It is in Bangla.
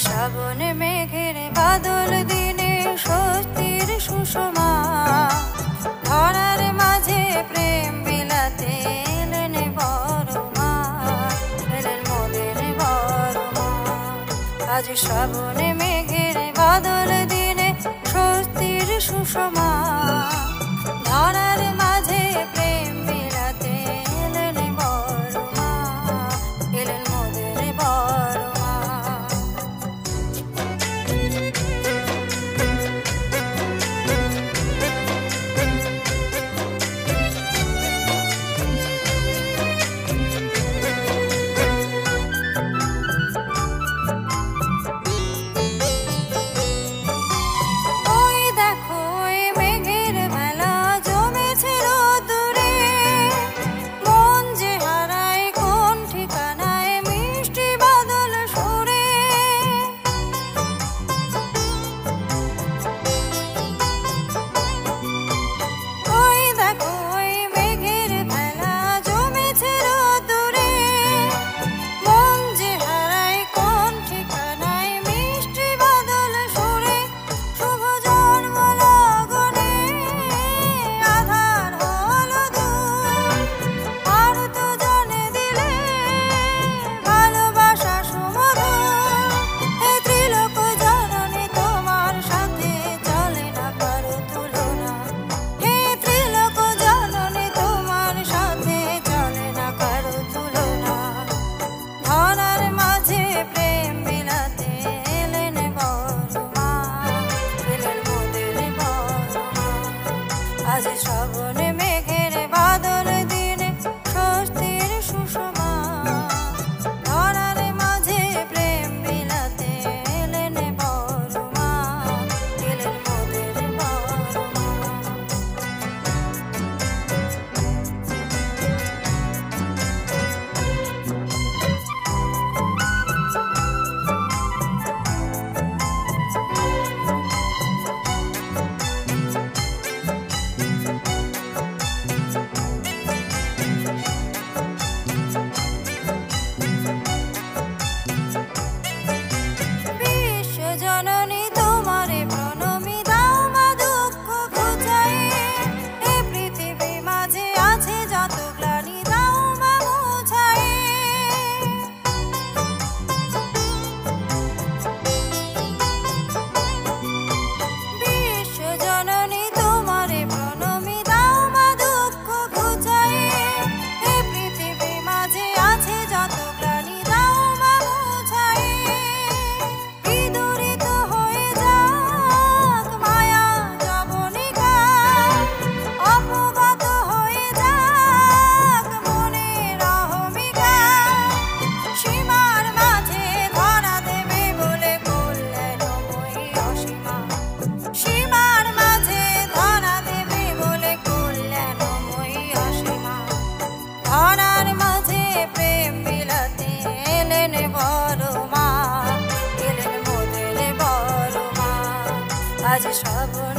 শ্রাবণ মেঘের বাদল দিনে স্বস্তির সুষমা ধরার মাঝে প্রেম বিলাতে এলেন বড় মা, এলেন মোদের বড় মা। আজ শ্রাবণ মেঘের বাদল দিনে স্বস্তির সুষমা ধরার মাঝে প্রেম বিলাতে এলেন বড় মা, এলেন মোদের বড় মা। আজ শ্রাবণ মেঘের বাদল দিনে স্বস্তির সুষমা ধরার মাঝে প্রেম বিলাতে এলেন বড় মা, এলেন মোদের বড় মা। ধরার মাঝে প্রেম বিলাতে এলেন বড় মা, এলেন মোদের বড় মা। আজ শ্রাবণ